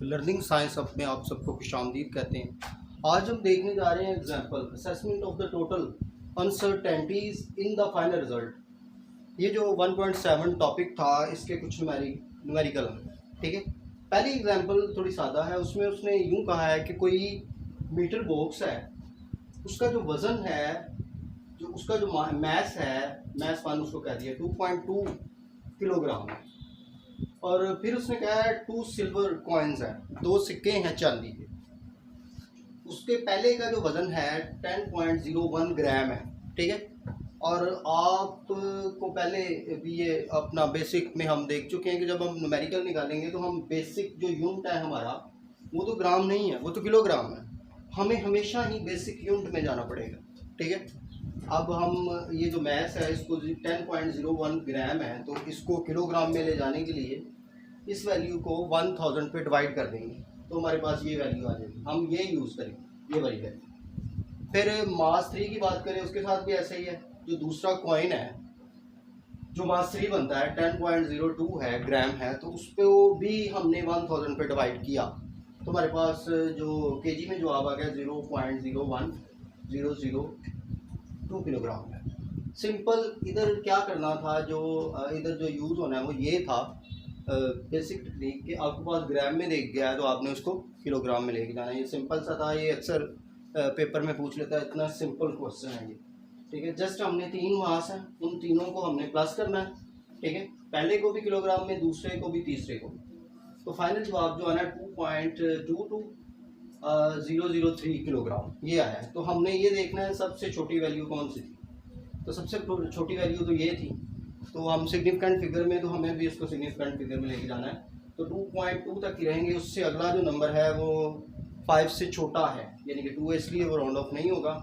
Learning science अब में आप सबको खुशामदीद कहते हैं। आज हम देखने जा रहे हैं example assessment of the total uncertainties in the final result. ये जो 1.7 टॉपिक था इसके कुछ न्यूमेरिकल हैं, ठीक है। पहली एग्जाम्पल थोड़ी सादा है, उसमें उसने यूँ कहा है कि कोई मीटर बॉक्स है, उसका जो वज़न है, जो उसका जो मैस है, मैस मान उसको कह दिया 2.2 किलोग्राम है। और फिर उसने कहा है 2 सिल्वर कॉइन्स हैं, 2 सिक्के हैं चांदी के, उसके पहले का जो वज़न है 10.01 ग्राम है, ठीक है। और आपको पहले भी ये अपना बेसिक में हम देख चुके हैं कि जब हम न्यूमेरिकल निकालेंगे तो हम बेसिक जो यूनिट है हमारा वो तो ग्राम नहीं है, वो तो किलोग्राम है। हमें हमेशा ही बेसिक यूनिट में जाना पड़ेगा, ठीक है। अब हम ये जो मैस है इसको 10.01 ग्राम है, तो इसको किलोग्राम में ले जाने के लिए इस वैल्यू को 1000 पे डिवाइड कर देंगे तो हमारे पास ये वैल्यू आ जाएगी। हम ये यूज़ करेंगे, ये वाली वैल्यू। फिर मास 3 की बात करें, उसके साथ भी ऐसा ही है। जो दूसरा कॉइन है जो मास 3 बनता है 10.02 है ग्राम है, तो उस पर वो भी हमने 1000 पे डिवाइड किया तो हमारे पास जो केजी में जवाब आ गया 0.01002 किलोग्राम है। सिंपल इधर क्या करना था, जो इधर जो यूज़ होना है वो ये था बेसिक टेक्निक कि आपके पास ग्राम में देख गया है तो आपने उसको किलोग्राम में लेके जाना है। ये सिंपल सा था, ये अक्सर पेपर में पूछ लेता है, इतना सिंपल क्वेश्चन है ये, ठीक है। जस्ट हमने 3 मास हैं, उन तीनों को हमने प्लस करना है, ठीक है। पहले को भी किलोग्राम में, दूसरे को भी, तीसरे को भी। तो फाइनल जवाब जो है ना 2.22003 किलोग्राम ये आया है। तो हमने ये देखना है सबसे छोटी वैल्यू कौन सी थी, तो सबसे छोटी वैल्यू तो ये थी। तो हम सिग्निफिकेंट फिगर में, तो हमें भी इसको सिग्निफिकेंट फिगर में लेके जाना है, तो 2.2 तक ही रहेंगे। उससे अगला जो नंबर है वो 5 से छोटा है, यानी कि 2 इसलिए वो राउंड ऑफ नहीं होगा,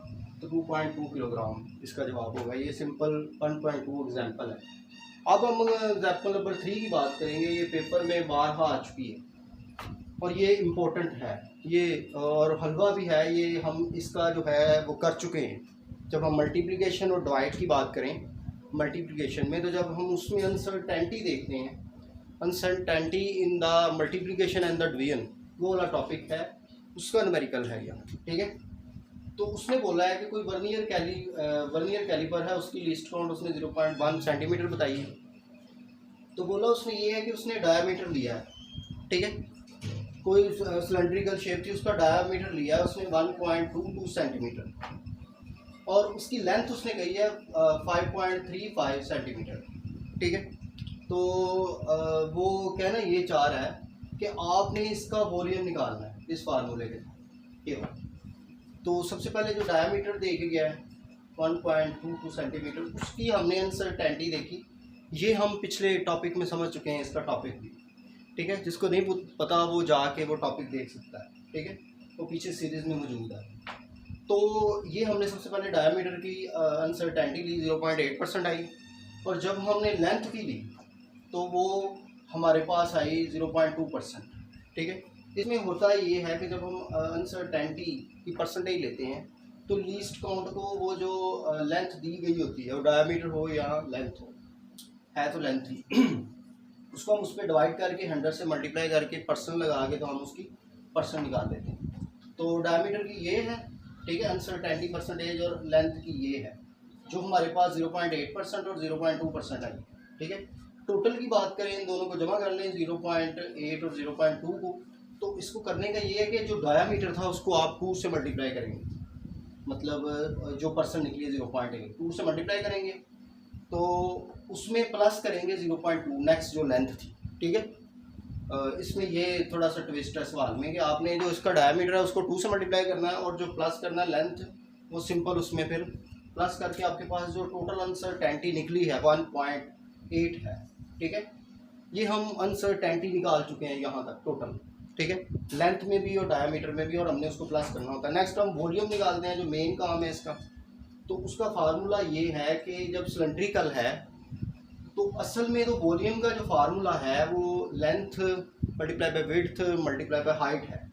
तो 2.2 किलोग्राम इसका जवाब होगा। ये सिंपल 1.2 एग्जाम्पल है। अब हम एग्जाम्पल नंबर 3 की बात करेंगे। ये पेपर में बारहा आ चुकी है और ये इम्पोर्टेंट है, ये और हलवा भी है, ये हम इसका जो है वो कर चुके हैं। जब हम मल्टीप्लिकेशन और डिवाइड की बात करें मल्टीप्लिकेशन में, तो जब हम उसमें अनसर्टेनिटी देखते हैं, uncertainty in the multiplication and the division, वो वाला टॉपिक है, उसका न्यूमेरिकल है यहाँ, ठीक है। तो उसने बोला है कि कोई वर्नियर कैलिपर है, उसकी लीस्ट काउंट उसने 0.1 सेंटीमीटर बताई है। तो बोला उसने ये है कि उसने डायामीटर लिया है, ठीक है। कोई सिलेंड्रिकल शेप थी, उसका डायामीटर लिया है उसने 1.22 सेंटीमीटर, और उसकी लेंथ उसने कही है 5.35 सेंटीमीटर, ठीक है। तो वो कहना ये चाह रहा है कि आपने इसका वॉल्यूम निकालना है इस फार्मूले के केवल। तो सबसे पहले जो डायामीटर दे के गया है 1.22 सेंटीमीटर, उसकी हमने अनसर्टेनिटी देखी। ये हम पिछले टॉपिक में समझ चुके हैं, इसका टॉपिक भी, ठीक है। जिसको नहीं पता वो जाके वो टॉपिक देख सकता है, ठीक है, वो पीछे सीरीज़ में मौजूद है। तो ये हमने सबसे पहले डायमीटर की अनसर्टेनिटी ली, 0.8% आई, और जब हमने लेंथ की ली तो वो हमारे पास आई 0.2%, ठीक है। इसमें होता ये है कि जब हम अनसर्टेनिटी की परसेंटेज लेते हैं तो लीस्ट काउंट को वो जो लेंथ दी गई होती है, वो डायमीटर हो या लेंथ हो, है तो लेंथ ही उसको हम उस पर डिवाइड करके 100 से मल्टीप्लाई करके परसेंट लगा के तो हम उसकी परसेंट निकाल देते हैं। तो डायमीटर की ये है, ठीक है, अनसर्टेनिटी परसेंटेज, और लेंथ की ये है जो हमारे पास 0.8% और 0.2% आई, ठीक है। टोटल की बात करें, इन दोनों को जमा कर लें 0.8 और 0.2 को, तो इसको करने का ये है कि जो डायामीटर था उसको आप 2 से मल्टीप्लाई करेंगे, मतलब जो परसेंट निकली है 0.8, 2 से मल्टीप्लाई करेंगे तो उसमें प्लस करेंगे 0.2 नेक्स्ट जो लेंथ थी, ठीक है। इसमें ये थोड़ा सा ट्विस्ट है सवाल में कि आपने जो इसका डायमीटर है उसको 2 से मल्टीप्लाई करना है, और जो प्लस करना है लेंथ वो सिंपल उसमें फिर प्लस करके आपके पास जो टोटल अनसर्टेनिटी निकली है 1.8 है, ठीक है। ये हम अनसर्टेनिटी निकाल चुके हैं यहाँ तक टोटल, ठीक है, लेंथ में भी और डायमीटर में भी, और हमने उसको प्लस करना होता है। नेक्स्ट हम वॉल्यूम निकालते हैं, जो मेन काम है इसका। तो उसका फार्मूला ये है कि जब सिलेंड्रिकल है तो असल में तो वॉल्यूम का जो फार्मूला है वो length multiply by width multiply by height है,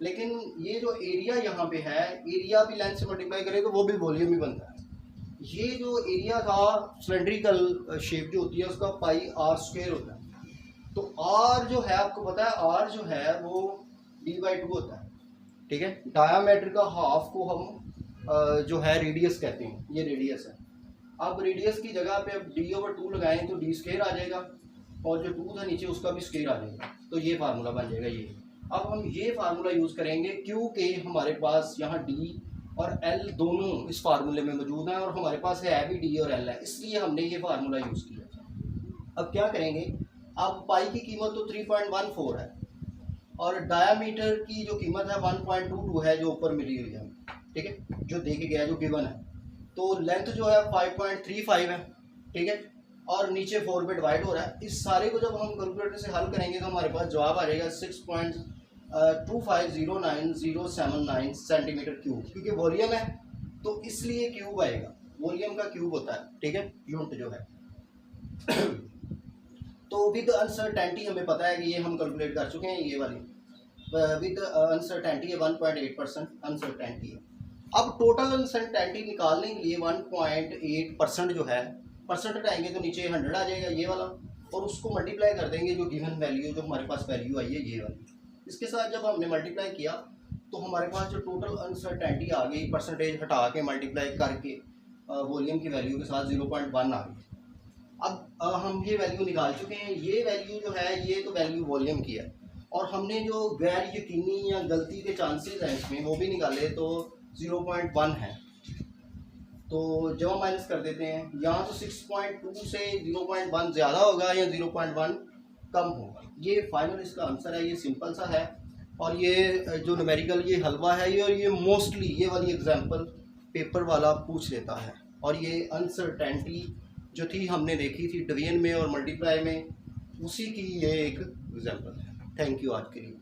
लेकिन ये जो एरिया यहाँ पे है, एरिया भी लेंथ से मल्टीप्लाई करें तो वो भी वॉल्यूम ही बनता है। ये जो एरिया था सिलेंड्रिकल शेप जो होती है उसका पाई r² होता है, तो आर जो है आपको पता है, आर जो है वो d/2 होता है, ठीक है। डायामीटर का हाफ को हम जो है रेडियस कहते हैं, ये रेडियस है। अब रेडियस की जगह पे अब d/2 लगाएं तो d² आ जाएगा, और जो 2 था नीचे उसका भी स्क्वायर आ जाएगा, तो ये फार्मूला बन जाएगा ये। अब हम ये फार्मूला यूज़ करेंगे क्योंकि हमारे पास यहाँ d और l दोनों इस फार्मूले में मौजूद हैं, और हमारे पास है भी d और l है, इसलिए हमने ये फार्मूला यूज़ किया। अब क्या करेंगे, अब पाई की कीमत तो 3.14 है, और डायामीटर की जो कीमत है 1.22 है, जो ऊपर मिली हुई है, ठीक है, जो दे के गया, जो गिवन है। तो लेंथ जो है 5.35 है, ठीक है, और नीचे 4 पे डिवाइड हो रहा है। इस सारे को जब हम कैलकुलेटर से हल करेंगे तो हमारे पास जवाब आ जाएगा 6.250979 सेंटीमीटर क्यूब, क्योंकि वॉल्यूम है तो इसलिए क्यूब आएगा, वॉल्यूम का क्यूब होता है, ठीक है, यूनिट जो है। तो विद अनसर्टेनिटी हमें पता है कि ये हम कैलकुलेट कर चुके हैं, ये वाली विद अनसर्टेनिटी है 1.8% अनसर्टेनिटी है। अब टोटल अनसर्टेनिटी निकालने के लिए 1.8% जो है, परसेंट हटाएंगे तो नीचे 100 आ जाएगा ये वाला, और उसको मल्टीप्लाई कर देंगे जो गिवन वैल्यू, जो हमारे पास वैल्यू आई है ये वाली, इसके साथ जब हमने मल्टीप्लाई किया तो हमारे पास जो टोटल अनसर्टेनिटी आ गई, परसेंटेज हटा के मल्टीप्लाई करके वॉल्यूम की वैल्यू के साथ 0.1 आ गई। अब हम ये वैल्यू निकाल चुके हैं, ये वैल्यू जो है ये तो वैल्यू वॉल्यूम की है, और हमने जो गैर यकीनी या गलती के चांसेस हैं इसमें वो भी निकाले, तो 0.1 है। तो जब हम माइनस कर देते हैं यहाँ, तो 6.2 से 0.1 ज़्यादा होगा या 0.1 कम होगा, ये फाइनल इसका आंसर है। ये सिंपल सा है, और ये जो न्यूमेरिकल ये हलवा है ये, और ये मोस्टली ये वाली एग्जांपल पेपर वाला पूछ लेता है, और ये अनसर्टेनिटी जो थी हमने देखी थी डिवीजन में और मल्टीप्लाई में, उसी की ये एक एग्जांपल है। थैंक यू आज के लिए।